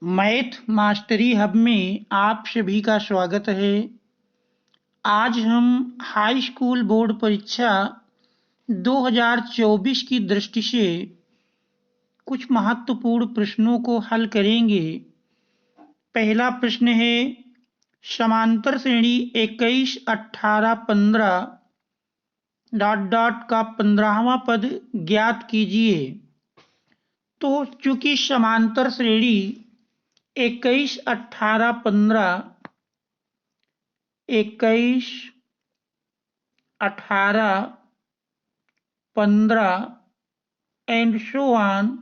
Math mastery hub में आप सभी का स्वागत है। आज हम हाई स्कूल बोर्ड परीक्षा 2024 की दृष्टि से कुछ महत्वपूर्ण प्रश्नों को हल करेंगे। पहला प्रश्न है, समांतर श्रेणी 21, 18, 15 का 15वां पद ज्ञात कीजिए। तो चूंकि समांतर श्रेणी 21, 18, 15 21, 18, 15 एंड सो ऑन,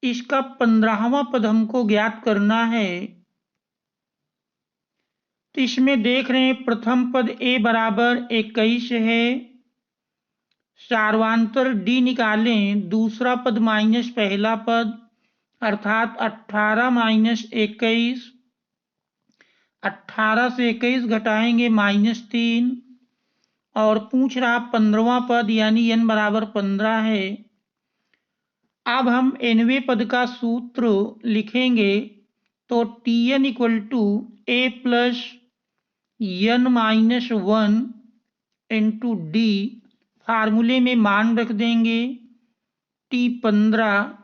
इसका 15वां पद हमको ज्ञात करना है। तो इसमें देख रहे हैं, प्रथम पद a बराबर 21 है, सार्वांतर d निकालें। दूसरा पद माइनस पहला पद अर्थात 18 माइनस 21, 18 से 21 घटाएंगे -3, और पूछ रहा 15वां पद यानी n बराबर 15 है। अब हम nवें पद का सूत्र लिखेंगे। तो Tn equal to a plus n-1 into D, फार्मूले में मान रख देंगे। T15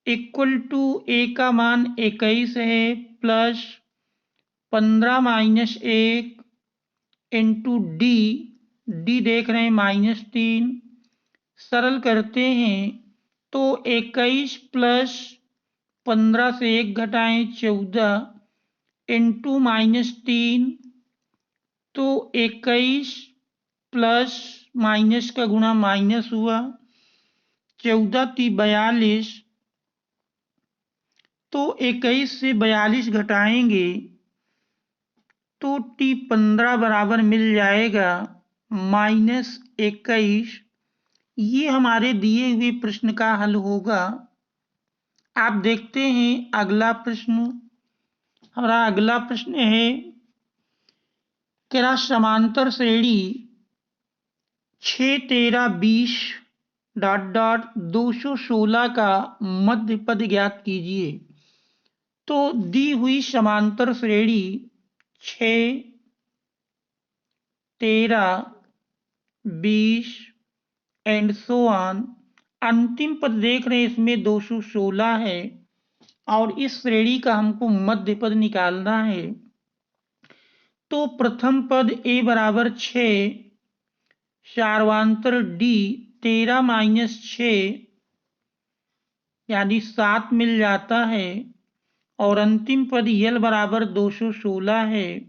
इक्वल टू a का मान 21 है प्लस 15 माइनस 1 इंटू डी देख रहे हैं -3। सरल करते हैं तो 21 प्लस 15 से 1 घटाएं 14 इंटू -3, तो 21 प्लस माइनस का गुणा माइनस हुआ, 14 × 42। तो 21 से 42 घटाएंगे तो T15 बराबर मिल जाएगा -21। ये हमारे दिए हुए प्रश्न का हल होगा। आप देखते हैं अगला प्रश्न। हमारा अगला प्रश्न है, क्या समांतर श्रेणी 6, 13, 20 216 का मध्य पद ज्ञात कीजिए। तो दी हुई समांतर श्रेणी 6, 13, 20 एंड सो ऑन, अंतिम पद देख रहे हैं इसमें 216 है और इस श्रेणी का हमको मध्य पद निकालना है। तो प्रथम पद a बराबर 6, सार्वांतर d 13 माइनस 6 यानी 7 मिल जाता है, और अंतिम पद l बराबर 216 है।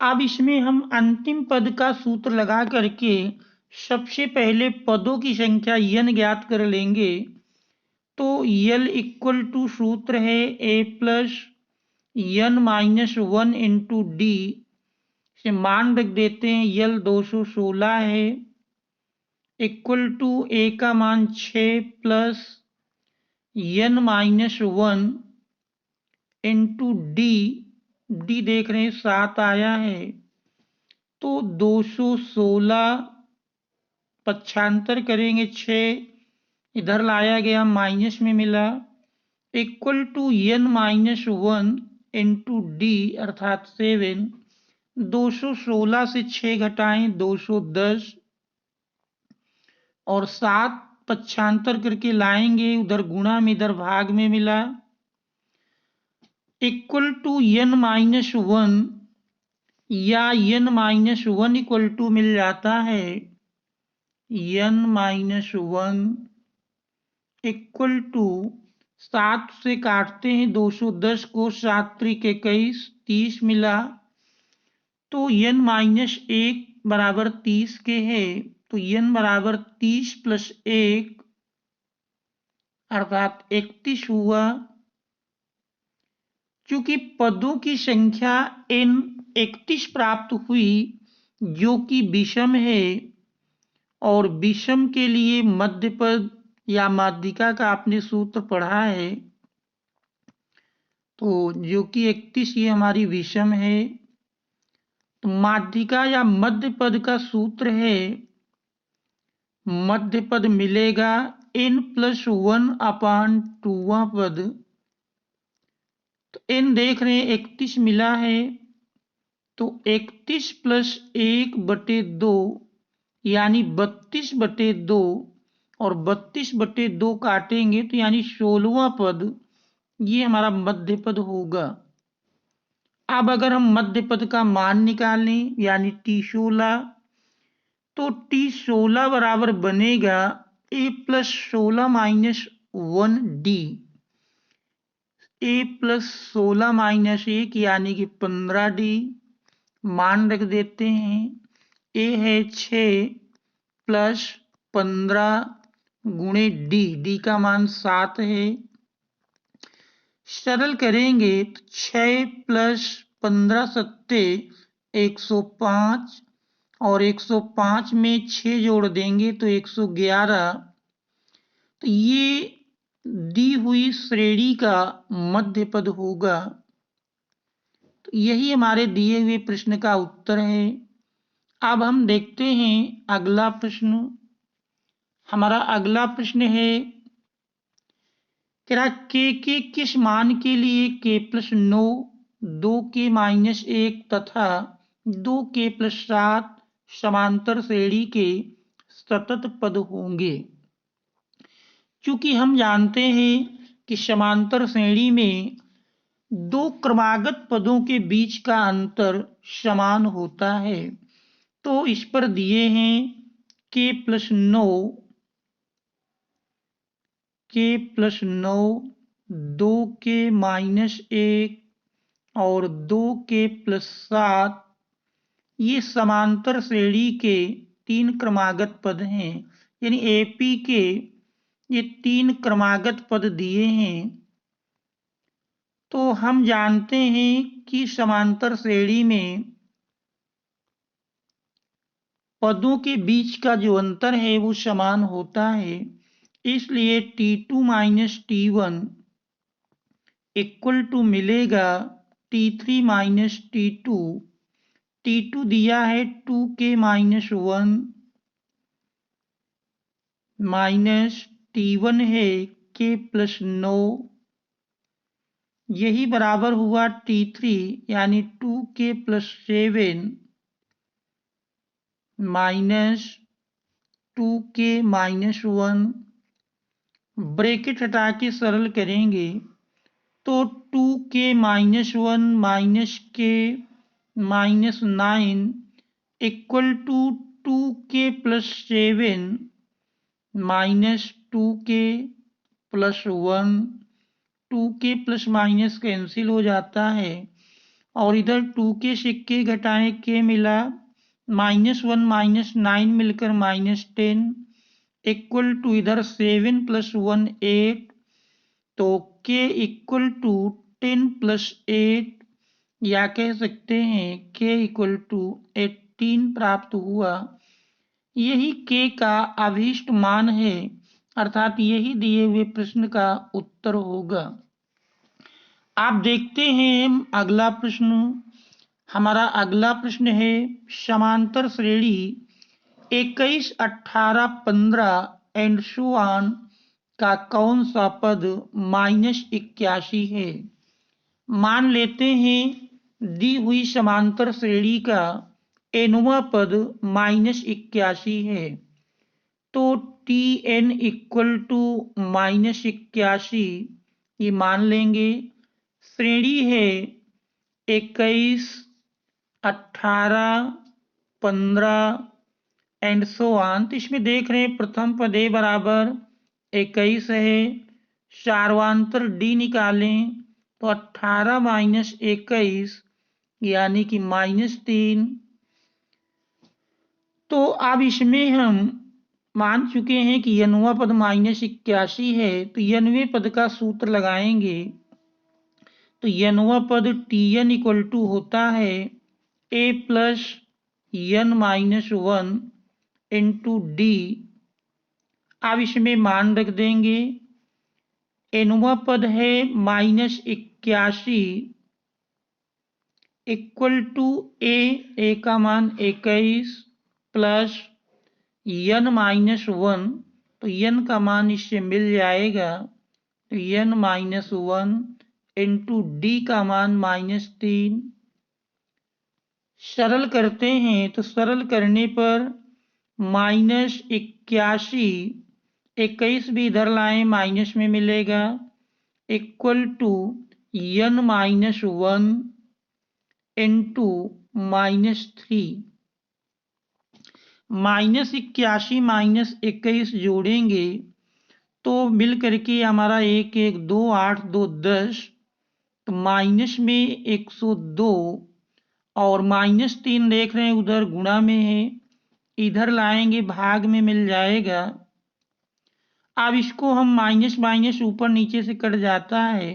अब इसमें हम अंतिम पद का सूत्र लगा करके सबसे पहले पदों की संख्या n ज्ञात कर लेंगे। तो l इक्वल टू सूत्र है a plus n-1 into D, से मान रख देते हैं। l 216 है इक्वल टू a का मान 6 प्लस n-1 इंटू डी देख रहे हैं 7 आया है। तो 216 पक्षांतर करेंगे 6 इधर लाया गया माइनस में मिला, equal to n-1 into D अर्थात 7। 216 से 6 घटाएं 210, और 7 पक्षांतर करके लाएंगे, उधर गुणा में इधर भाग में मिला, इक्वल टू n-1 या n-1 इक्वल टू मिल जाता है n-1 इक्वल टू 7 से काटते हैं 210 को, 7 त्रिक 21 30 मिला। तो n-1 बराबर 30 के है। तो n बराबर 30 प्लस 1 अर्थात 31 हुआ। चूंकि पदों की संख्या n 31 प्राप्त हुई जो कि विषम है, और विषम के लिए मध्य पद या माध्यिका का आपने सूत्र पढ़ा है, तो जो कि 31 ये हमारी विषम है। तो माध्यिका या मध्य पद का सूत्र है, मध्य पद मिलेगा n+1/2वां पद तो n देख रहे हैं 31 मिला है, तो 31 प्लस 1/2 यानी 32/2, और 32/2 काटेंगे तो यानी 16वां पद, ये हमारा मध्य पद होगा। अब अगर हम मध्य पद का मान निकालें यानी T16, तो T16 बराबर बनेगा a + 16 - 1d, a + 16 - 1 यानी कि 15d। मान रख देते हैं, a है 6 + 15 × d का मान 7 है। सरल करेंगे तो 6 + 15 = 105, और 105 में 6 जोड़ देंगे तो 111। तो ये दी हुई श्रेणी का मध्य पद होगा। तो यही हमारे दिए हुए प्रश्न का उत्तर है। अब हम देखते हैं अगला प्रश्न। हमारा अगला प्रश्न है, के किस मान के लिए k+9, 2k - 1 तथा 2k + 7 समांतर श्रेणी के सतत पद होंगे। चूंकि हम जानते हैं कि समांतर श्रेणी में दो क्रमागत पदों के बीच का अंतर समान होता है, तो इस पर दिए हैं k+9, 2k - 1 और 2k + 7, ये समांतर श्रेणी के 3 क्रमागत पद हैं। यानी AP के ये 3 क्रमागत पद दिए हैं। तो हम जानते हैं कि समांतर श्रेणी में पदों के बीच का जो अंतर है वो समान होता है, इसलिए T2 - T1 = मिलेगा T3 - T2। T2 दिया है 2k - 1 माइनस T1 है k+9, यही बराबर हुआ T3 यानी 2k + 7 माइनस 2k - 1। ब्रैकेट हटा के सरल करेंगे तो 2k - 1 - k - 9 = 2k + 7 minus 2k + 1। 2k plus minus cancel हो जाता है, और इधर 2k से k घटाएं k मिला, -1 - 9 मिलकर -10 = इधर 7 + 1 8, तो k = 10 + 8, या कह सकते हैं k = 18 प्राप्त हुआ। यही k का अभीष्ट मान है, अर्थात यही दिए हुए प्रश्न का उत्तर होगा। आप देखते हैं अगला प्रश्न। हमारा अगला प्रश्न है, समांतर श्रेणी 21, 18, 15 एंड सो ऑन का कौन सा पद -81 है। मान लेते हैं दी हुई समांतर श्रेणी का nवां पद -81 है, तो Tn = -81 ये मान लेंगे। श्रेणी है 21, 18, 15 एंड सो ऑन। तो इसमें देख रहे हैं प्रथम पद a बराबर 21 है, सार्वंतर d निकालें तो 18 - 21 यानी कि -3। तो अब इसमें हम मान चुके हैं कि nवां पद -81 है, तो nवें पद का सूत्र लगाएंगे। तो nवां पद Tn = होता है a + n - 1 × d। अब इसमें मान रख देंगे। nवां पद है -81 = a का मान 21 प्लस n - 1, तो n का मान इससे मिल जाएगा, तो n - 1 इंटू डी का मान -3। सरल करते हैं तो सरल करने पर -81, 21 भी इधर लाएं माइनस में मिलेगा, इक्वल टू n-1 इंटू -3। -81 -21 जोड़ेंगे तो मिल करके हमारा 1 1 2 8 2 10, तो माइनस में 102 और -3 देख रहे हैं उधर गुणा में है, इधर लाएंगे भाग में मिल जाएगा। अब इसको हम माइनस माइनस ऊपर नीचे से कट जाता है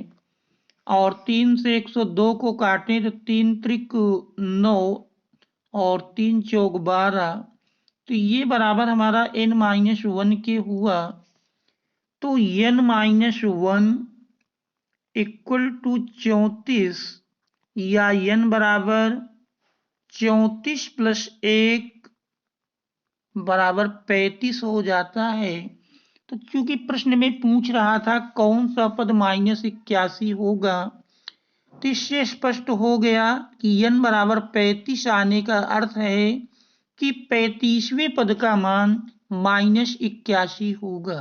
और 3 से 102 को काटें तो 3 त्रिक 9 और 3 चौक 12, तो ये बराबर हमारा n-1 के हुआ। तो n-1 इक्वल टू 34 या n बराबर 34 प्लस 1 बराबर 35 हो जाता है। तो चूंकि प्रश्न में पूछ रहा था कौन सा पद -81 होगा, तो इससे स्पष्ट हो गया कि n बराबर 35 आने का अर्थ है कि 35वें पद का मान -81 होगा।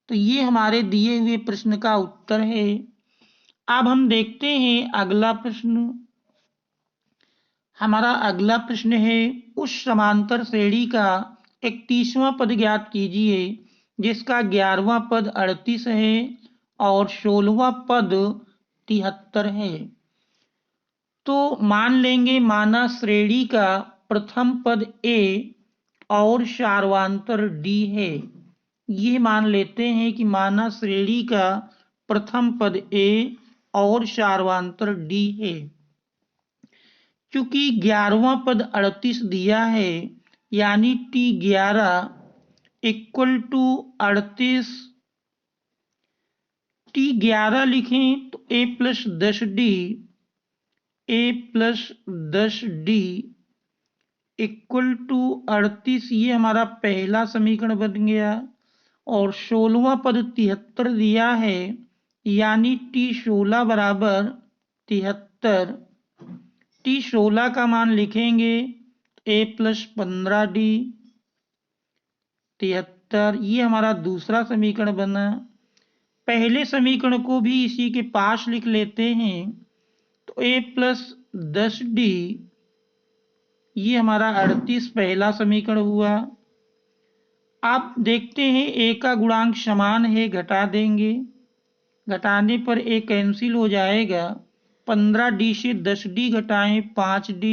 तो ये हमारे दिए हुए प्रश्न का उत्तर है। अब हम देखते हैं अगला प्रश्न। हमारा अगला प्रश्न है, उस समांतर श्रेणी का 31वां पद ज्ञात कीजिए जिसका 11वां पद 38 है और 16वां पद 73 है। तो मान लेंगे माना श्रेणी का प्रथम पद A और सार्वांतर D है। ये मान लेते हैं कि माना श्रेणी का प्रथम पद A और सार्वांतर D है। चूंकि 11वां पद 38 दिया है, यानी T11 इक्वल टू 38, T11 लिखें तो A plus 10D, A plus 10D equal to 38, ये हमारा पहला समीकरण बन गया। और 16वां पद 73 दिया है, यानी T16 बराबर 73। T16 का मान लिखेंगे A प्लस 15D 73, ये हमारा दूसरा समीकरण बना। पहले समीकरण को भी इसी के पास लिख लेते हैं तो A प्लस 10D, ये हमारा 38 पहला समीकरण हुआ। अब देखते हैं A का गुणांक समान है, घटा देंगे, घटाने पर A कैंसिल हो जाएगा। 15D से 10D घटाएं 5D,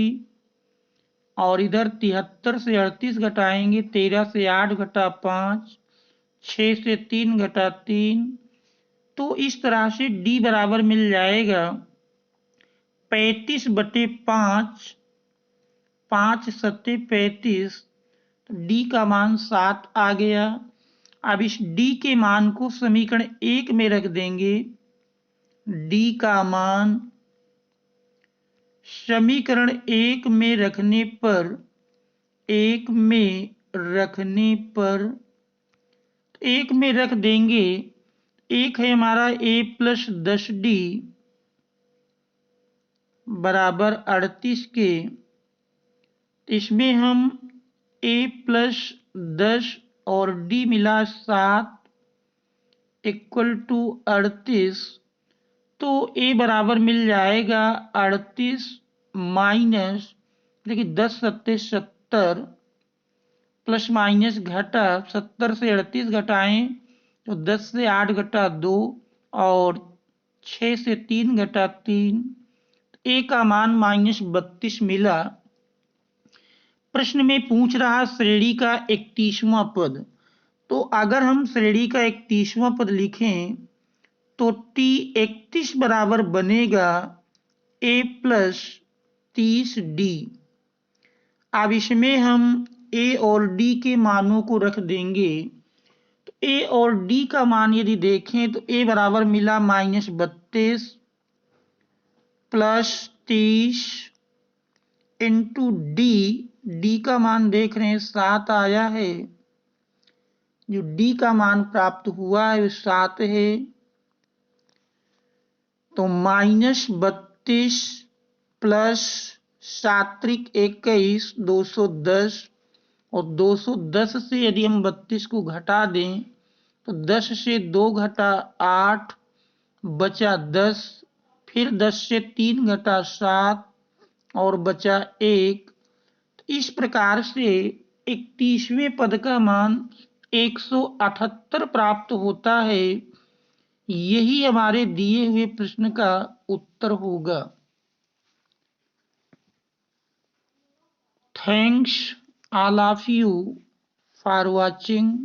और इधर 73 से 38 घटाएंगे, 13 से 8 घटा 5, 6 से 3 घटा 3, तो इस तरह से D बराबर मिल जाएगा 35/5, 5 सत्ते 35, तो D का मान 7 आ गया। अब इस D के मान को समीकरण 1 में रख देंगे। D का मान समीकरण 1 में रखने पर 1 में रख देंगे। एक है हमारा A प्लस 10D बराबर 38 के, इसमें हम A प्लस 10 और D मिला 7 इक्वल टू 38, तो A बराबर मिल जाएगा 38 माइनस, देखिए 10 सत्ते 70 प्लस माइनस घटा, 70 से 38 घटाएं तो 10 से 8 घटा 2 और 6 से 3 घटा 3, A का मान -32 मिला। प्रश्न में पूछ रहा श्रेणी का 31वां पद, तो अगर हम श्रेणी का 31वां पद लिखें तो T31 बराबर बनेगा A प्लस 30D। अब इसमें हम A और D के मानों को रख देंगे, तो A और D का मान यदि देखें तो A बराबर मिला -32 प्लस 30 इंटू D का मान देख रहे हैं 7 आया है, जो D का मान प्राप्त हुआ है वो 7 है। तो -32 प्लस 7×21 210, और 210 से यदि हम 32 को घटा दें तो 10 से 2 घटा 8 बचा 10, फिर 10 से 3 घटा 7 और बचा 1। इस प्रकार से 31वें पद का मान 178 प्राप्त होता है। यही हमारे दिए हुए प्रश्न का उत्तर होगा। Thanks all of you for watching.